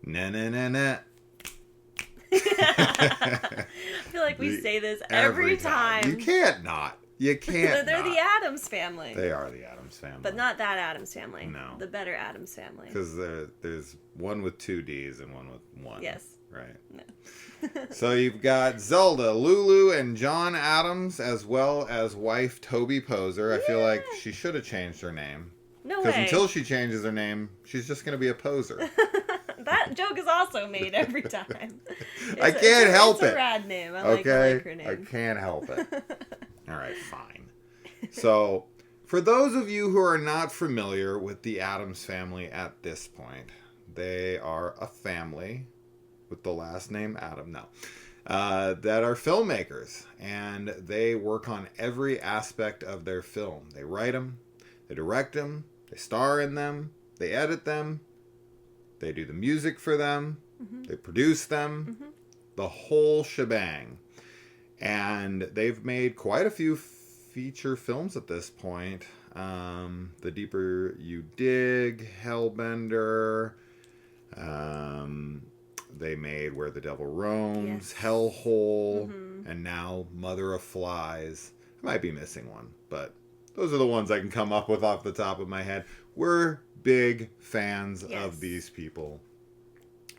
Na na na na. I feel like we say this every time. You can't not. You can't. They're not. the Addams Family. They are the Addams Family, but not that Addams Family. No, the better Addams Family. Because there's one with 2 D's and one with 1. Yes. Right. No. So you've got Zelda, Lulu, and John Adams, as well as wife Toby Poser. I feel like she should have changed her name. No way. Because until she changes her name, she's just going to be a poser. That joke is also made every time. I can't help it. It's a rad name. I like her name. I can't help it. All right, fine. So, for those of you who are not familiar with the Addams Family at this point, they are a family with the last name Adam. No. That are filmmakers, and they work on every aspect of their film. They write them, they direct them, they star in them, they edit them, they do the music for them, they produce them, the whole shebang. And they've made quite a few feature films at this point. The Deeper You Dig, Hellbender, they made Where the Devil Roams, Hellhole, and now Mother of Flies. I might be missing one, but those are the ones I can come up with off the top of my head. We're big fans of these people.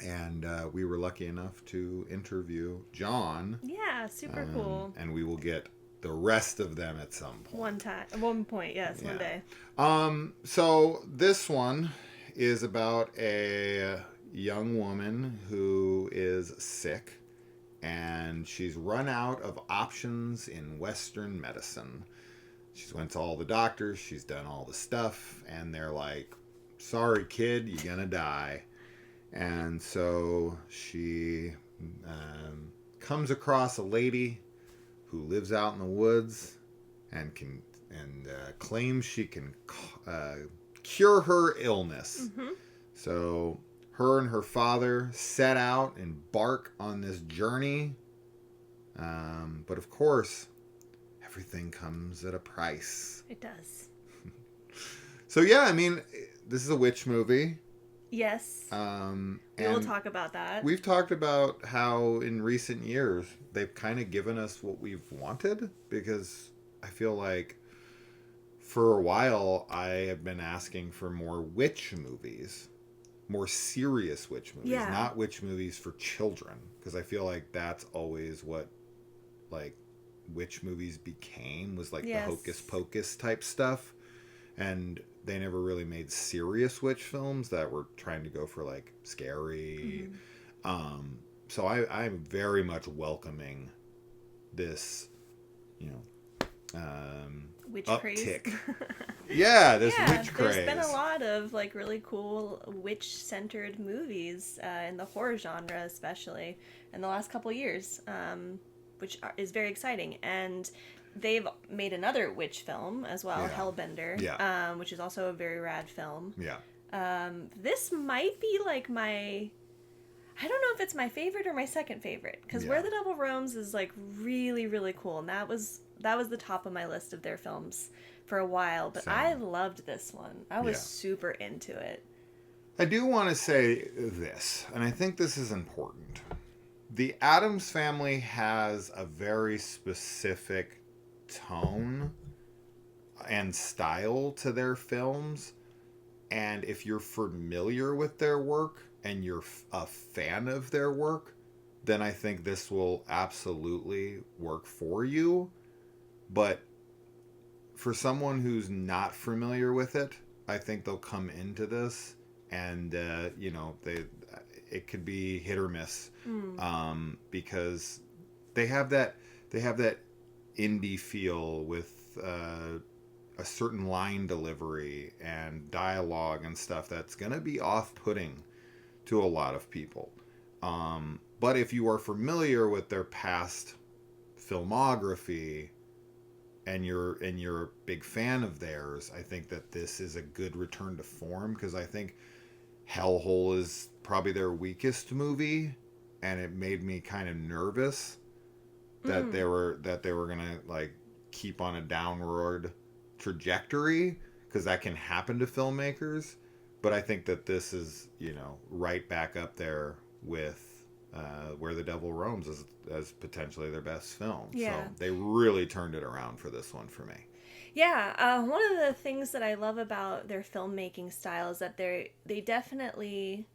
And we were lucky enough to interview John. Yeah, super cool. And we will get the rest of them at some point. One day. So this one is about a young woman who is sick, and she's run out of options in Western medicine. She's went to all the doctors, she's done all the stuff, and they're like, sorry kid, you're gonna die. And so she comes across a lady who lives out in the woods and claims she can cure her illness. So her and her father set out and embark on this journey. But of course, everything comes at a price. It does. So yeah, I mean, this is a witch movie. Yes. We will talk about that. We've talked about how in recent years they've kind of given us what we've wanted, because I feel like for a while I have been asking for more witch movies, more serious witch movies, not witch movies for children, because I feel like that's always what like witch movies became, was like the hocus pocus type stuff. And they never really made serious witch films that were trying to go for like scary. So I'm very much welcoming this, witch uptick. Craze. Witch craze. There's been a lot of like really cool witch-centered movies in the horror genre, especially in the last couple years, which is very exciting. And they've made another witch film as well, Hellbender, which is also a very rad film. This might be like I don't know if it's my favorite or my second favorite, because Where the Devil Roams is like really, really cool, and that was the top of my list of their films for a while. But I loved this one. I was super into it. I do want to say this, and I think this is important. The Addams Family has a very specific tone and style to their films, and if you're familiar with their work and you're a fan of their work, then I think this will absolutely work for you. But for someone who's not familiar with it, I think they'll come into this and it could be hit or miss, because they have that indie feel with a certain line delivery and dialogue and stuff that's going to be off-putting to a lot of people. But if you are familiar with their past filmography and you're a big fan of theirs, I think that this is a good return to form, because I think Hellhole is probably their weakest movie, and it made me kind of nervous that they were gonna like keep on a downward trajectory, because that can happen to filmmakers. But I think that this is, right back up there with Where the Devil Roams as potentially their best film. Yeah. So they really turned it around for this one for me. Yeah, one of the things that I love about their filmmaking style is that they definitely,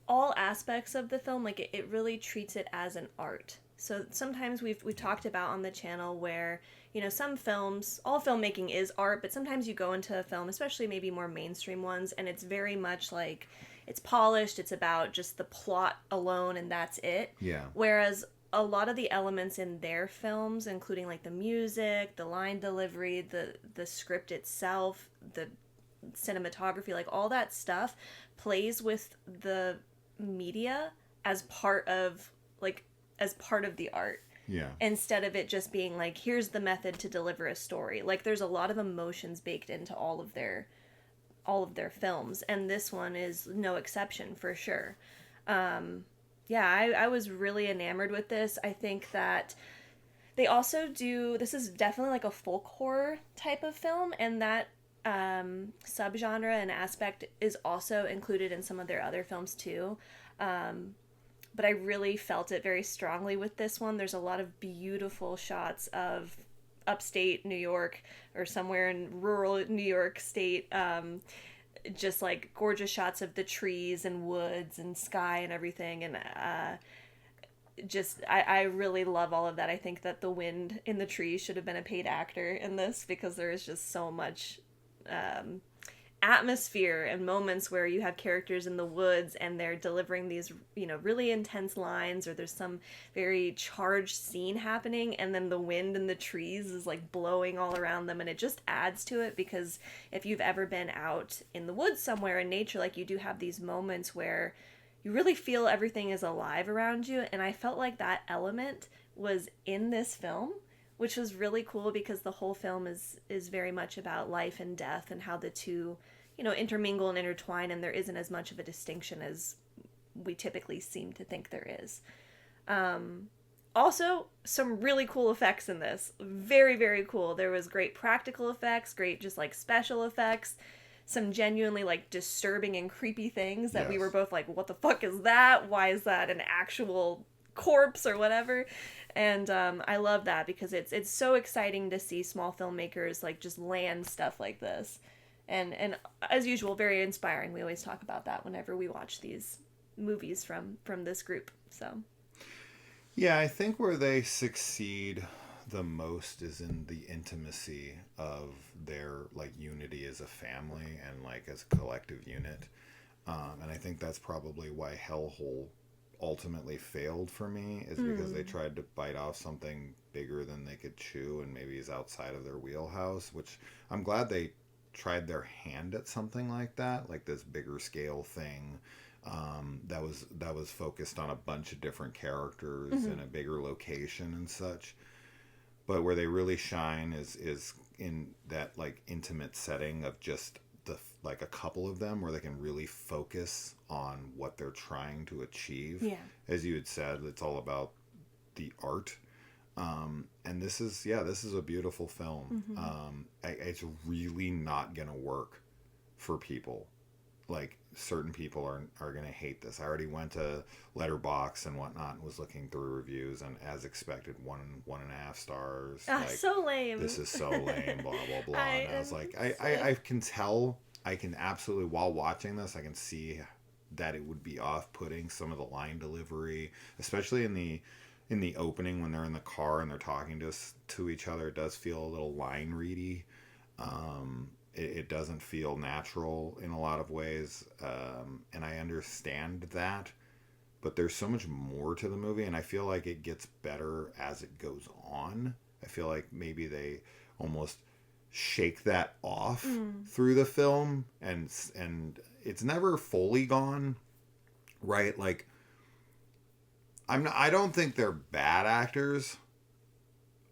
all aspects of the film, like it really treats it as an art. So sometimes we've talked about on the channel where, some films, all filmmaking is art, but sometimes you go into a film, especially maybe more mainstream ones, and it's very much like it's polished, it's about just the plot alone and that's it. Yeah. Whereas a lot of the elements in their films, including like the music, the line delivery, the script itself, the cinematography, like all that stuff plays with the media as part of the art, Yeah. instead of it just being like, here's the method to deliver a story. Like there's a lot of emotions baked into all of their films, and this one is no exception for sure. Yeah, I was really enamored with this. I think that they also do, this is definitely like a folk horror type of film, and that subgenre and aspect is also included in some of their other films too. But I really felt it very strongly with this one. There's a lot of beautiful shots of upstate New York or somewhere in rural New York State. Just like gorgeous shots of the trees and woods and sky and everything. And I really love all of that. I think that the wind in the trees should have been a paid actor in this, because there is just so much atmosphere and moments where you have characters in the woods and they're delivering these, really intense lines, or there's some very charged scene happening, and then the wind in the trees is like blowing all around them, and it just adds to it. Because if you've ever been out in the woods somewhere in nature, like, you do have these moments where you really feel everything is alive around you, and I felt like that element was in this film, which was really cool, because the whole film is very much about life and death and how the two, intermingle and intertwine, and there isn't as much of a distinction as we typically seem to think there is. Also, some really cool effects in this. Very, very cool. There was great practical effects, great just like special effects, some genuinely like disturbing and creepy things that we were both like, what the fuck is that? Why is that an actual corpse or whatever? And I love that, because it's so exciting to see small filmmakers like just land stuff like this. And as usual, very inspiring. We always talk about that whenever we watch these movies from this group. So yeah, I think where they succeed the most is in the intimacy of their like unity as a family and like as a collective unit. And I think that's probably why Hellhole ultimately failed for me, is because they tried to bite off something bigger than they could chew and maybe is outside of their wheelhouse, which I'm glad they tried their hand at something like that, like this bigger scale thing that was focused on a bunch of different characters in a bigger location and such. But where they really shine is in that like intimate setting of just the like a couple of them, where they can really focus on what they're trying to achieve. yeah. As you had said, it's all about the art. And this is a beautiful film. It's really not gonna work for people. Like, certain people are gonna hate this. I already went to Letterboxd and whatnot and was looking through reviews, and as expected, 1.5 stars. Like, So lame. this is so lame, blah blah blah. And I was like, sick. I can tell, I can absolutely, while watching this, I can see that it would be off-putting, some of the line delivery, especially in the opening when they're in the car and they're talking to each other. It does feel a little line ready. It doesn't feel natural in a lot of ways, and I understand that, but there's so much more to the movie, and I feel like it gets better as it goes on. I feel like maybe they almost shake that off through the film, and it's never fully gone, right? Like, I don't think they're bad actors.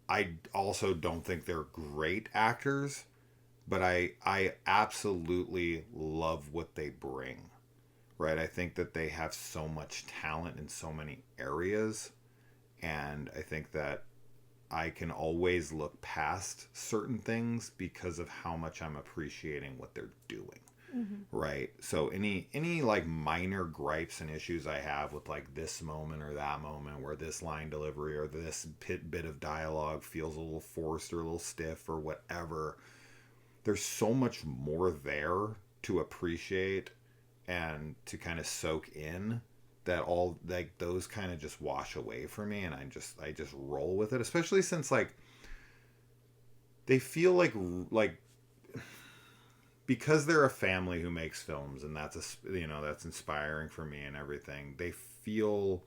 I also don't think they're great actors, but I absolutely love what they bring, right? I think that they have so much talent in so many areas, and I think that I can always look past certain things because of how much I'm appreciating what they're doing. right? So any like minor gripes and issues I have with like this moment or that moment where this line delivery or this bit of dialogue feels a little forced or a little stiff or whatever, there's so much more there to appreciate and to kind of soak in, that all like those kind of just wash away for me, and I just roll with it, especially since like they feel like because they're a family who makes films, and that's that's inspiring for me and everything. They feel,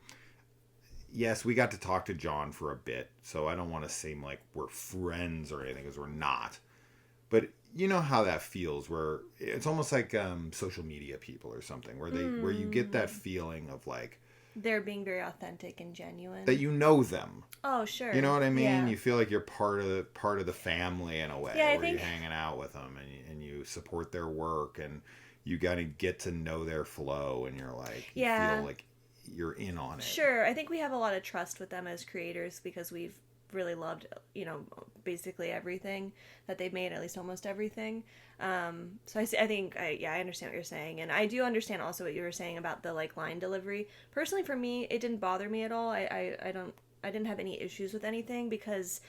yes, we got to talk to John for a bit, so I don't want to seem like we're friends or anything, because we're not. But you know how that feels, where it's almost like social media people or something, where you get that feeling of like They're being very authentic and genuine. that you know them. Oh, sure. You know what I mean? Yeah. You feel like you're part of the family in a way, Yeah, where you're hanging out with them and you support their work, and you got to get to know their flow, and you're like, you feel like you're in on it. Sure. I think we have a lot of trust with them as creators because we've really loved, basically everything that they've made, at least almost everything. So I understand what you're saying, and I do understand also what you were saying about the like line delivery. Personally, for me, it didn't bother me at all. I didn't have any issues with anything because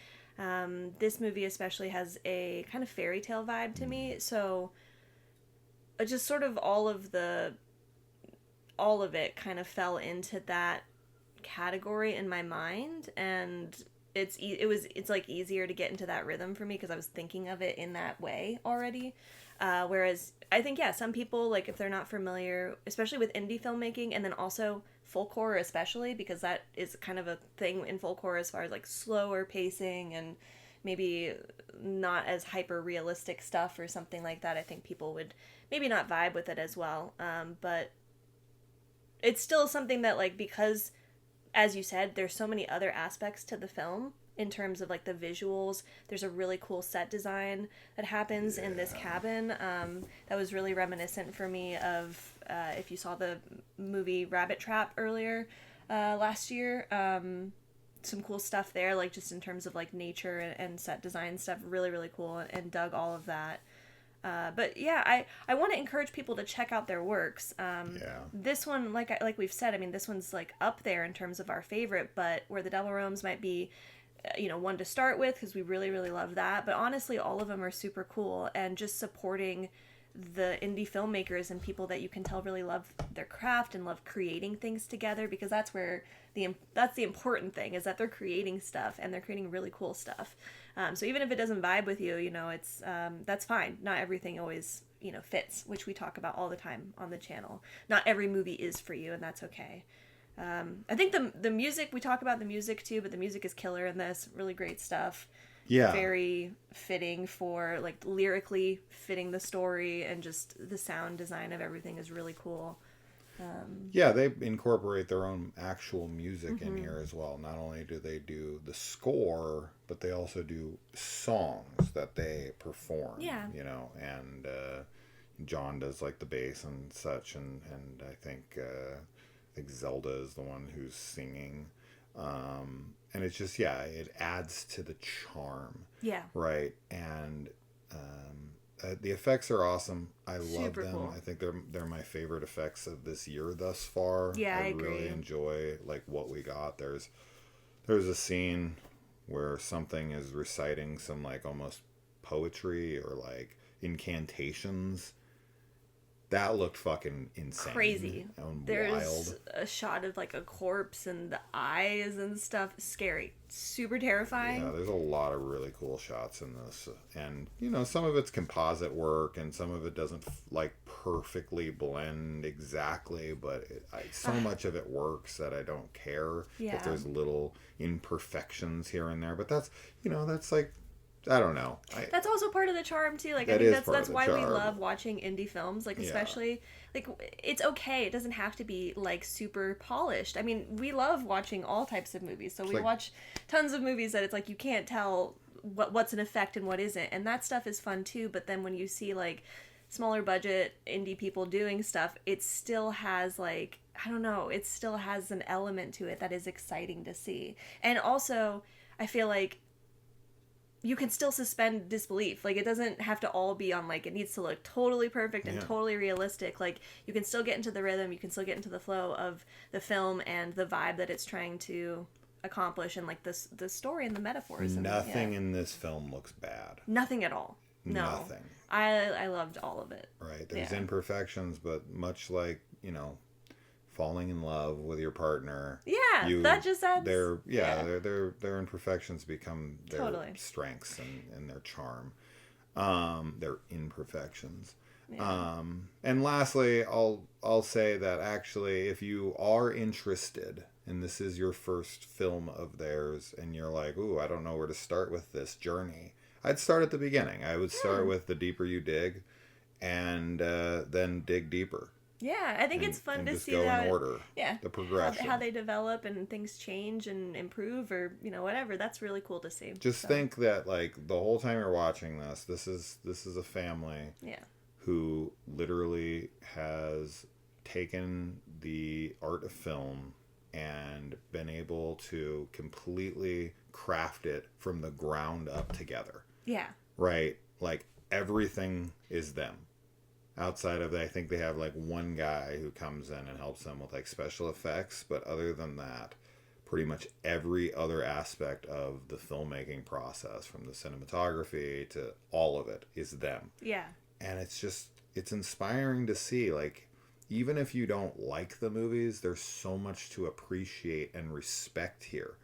this movie especially has a kind of fairy tale vibe to me. So just sort of all of it kind of fell into that category in my mind, and it's like easier to get into that rhythm for me because I was thinking of it in that way already. Whereas I think, yeah, some people, like, if they're not familiar, especially with indie filmmaking, and then also folk horror especially, because that is kind of a thing in folk horror as far as like slower pacing and maybe not as hyper realistic stuff or something like that, I think people would maybe not vibe with it as well. But it's still something that, like, because as you said, there's so many other aspects to the film in terms of like the visuals. There's a really cool set design that happens in this cabin that was really reminiscent for me of if you saw the movie Rabbit Trap earlier last year. Some cool stuff there, like just in terms of like nature and set design stuff. Really, really cool, and dug all of that. But yeah, I want to encourage people to check out their works. This one, like we've said, I mean, this one's like up there in terms of our favorite, but Where the Devil Roams might be, one to start with because we really, really love that. But honestly, all of them are super cool, and just supporting the indie filmmakers and people that you can tell really love their craft and love creating things together, because that's where that's the important thing, is that they're creating stuff and they're creating really cool stuff. So even if it doesn't vibe with you, it's that's fine. Not everything always fits, which we talk about all the time on the channel. Not every movie is for you, and that's okay. I think the music, we talk about the music too, but the music is killer in this. Really great stuff. Yeah. Very fitting for, like, lyrically fitting the story, and just the sound design of everything is really cool. Yeah, they incorporate their own actual music in here as well. Not only do they do the score, but they also do songs that they perform. Yeah. And John does like the bass and such, and I think Zelda is the one who's singing. And it's just, it adds to the charm. Yeah. Right. And the effects are awesome. I love them. Cool. I think they're my favorite effects of this year thus far. Yeah, I really agree. enjoy like what we got. There's a scene where something is reciting some like almost poetry or like incantations. That looked fucking insane. Crazy. And There's wild. a shot of like a corpse and the eyes and stuff. Scary. Super terrifying. Yeah, there's a lot of really cool shots in this. And, some of it's composite work and some of it doesn't like perfectly blend exactly, but so much of it works that I don't care if there's little imperfections here and there. But that's, that's like, I don't know. That's also part of the charm too. Like, I think think that's why we love watching indie films. Like, especially like, it's okay. It doesn't have to be like super polished. I mean, we love watching all types of movies. So we watch tons of movies that it's like you can't tell what's an effect and what isn't, and that stuff is fun too. But then when you see like smaller budget indie people doing stuff, it still has like, I don't know, it still has an element to it that is exciting to see. And also, I feel like you can still suspend disbelief. Like, it doesn't have to all be on, like, it needs to look totally perfect and totally realistic. Like, you can still get into the rhythm, you can still get into the flow of the film and the vibe that it's trying to accomplish, and, like, the story and the metaphors. Nothing in this film looks bad. Nothing at all. No. Nothing. I loved all of it. Right. There's imperfections, but much like, you know, falling in love with your partner. Yeah, that just adds. Their imperfections become their strengths and their charm. Their imperfections. Yeah. And lastly, I'll say that actually, if you are interested, and this is your first film of theirs, and you're like, ooh, I don't know where to start with this journey, I'd start at the beginning. I would start with The Deeper You Dig, and then dig deeper. Yeah, I think it's fun to see go that. In order. Yeah, the progression, how they develop and things change and improve, or whatever. That's really cool to see. Just think that, like, the whole time you're watching this is a family. Yeah. Who literally has taken the art of film and been able to completely craft it from the ground up together. Yeah. Right? Like, everything is them. Outside of, I think they have, like, one guy who comes in and helps them with, like, special effects. But other than that, pretty much every other aspect of the filmmaking process, from the cinematography to all of it, is them. Yeah. And it's inspiring to see, like, even if you don't like the movies, there's so much to appreciate and respect here,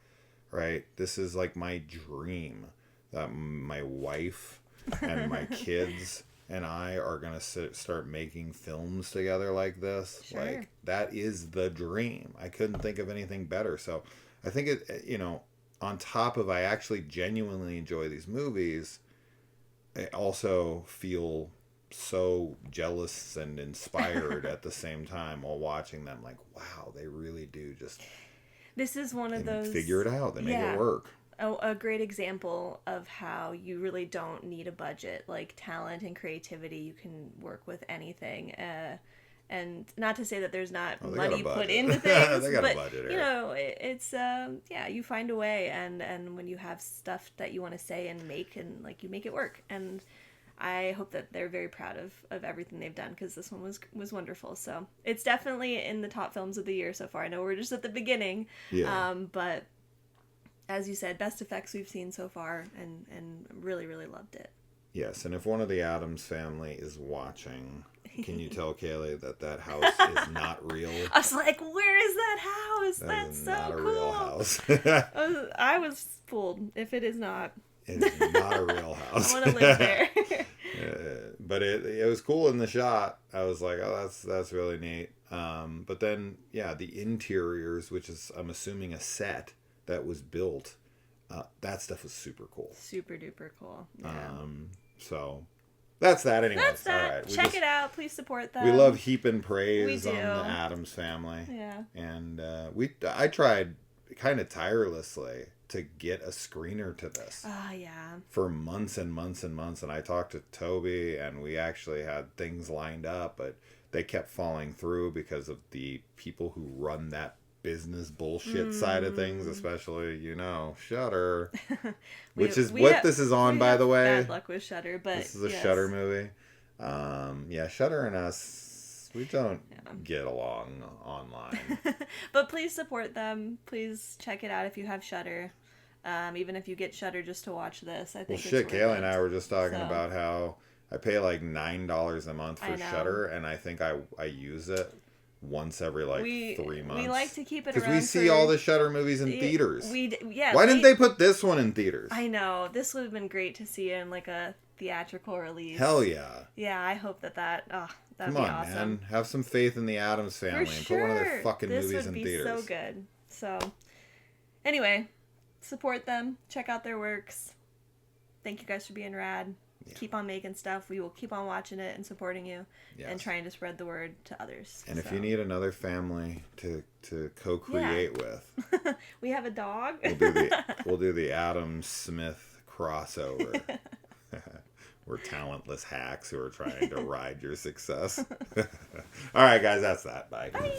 right? This is like my dream that my wife and my kids and I are going to start making films together like this. Sure. Like, that is the dream. I couldn't think of anything better. So I think it, on top of, I actually genuinely enjoy these movies, I also feel so jealous and inspired at the same time while watching them. Like, wow, they really do just... This is one of those... figure it out. They make it work. A great example of how you really don't need a budget. Like, talent and creativity, you can work with anything. And not to say that there's not money put into things, they got a budget here. It's you find a way, and when you have stuff that you want to say and make, and, like, you make it work. And I hope that they're very proud of everything they've done, because this one was wonderful. So it's definitely in the top films of the year so far. I know we're just at the beginning, but as you said, best effects we've seen so far, and really, really loved it. Yes, and if one of the Addams family is watching, can you tell Kaylee that house is not real? I was like, where is that house? That's so not a cool. Real house. I was fooled. If it is not. It is not a real house. I want to live there. But it was cool in the shot. I was like, oh, that's really neat. But then, the interiors, which is, I'm assuming, a set that was built, that stuff was super cool. Super duper cool. Yeah. So that's that anyway. That's that. All right. Check it out. Please support them. We love heaping praise on the Addams family. Yeah. And I tried kind of tirelessly to get a screener to this. Oh, yeah. For months and months and months. And I talked to Toby, and we actually had things lined up, but they kept falling through because of the people who run that business bullshit side of things, especially, Shudder. Which is what this is on, by the way. Bad luck with Shudder, but this is a Shudder movie. Shudder and us, we don't get along online. But please support them. Please check it out if you have Shudder. Even if you get Shudder just to watch this, I think Kaylee and I were just talking about how I pay like $9 a month for Shudder, and I think I use it once every 3 months. We like to keep it around because we see all the Shudder movies in theaters. Why didn't they put this one in theaters? I know, this would have been great to see in like a theatrical release. Hell yeah! Yeah, I hope that'd be awesome. Man, have some faith in the Addams family and put one of their fucking movies in theaters. This would be so good. So, anyway, support them. Check out their works. Thank you guys for being rad. Yeah. Keep on making stuff. We will keep on watching it and supporting you, and trying to spread the word to others. And if you need another family to co-create with, we have a dog. We'll do the Adam Smith crossover. We're talentless hacks who are trying to ride your success. All right, guys, that's that. Bye. Bye.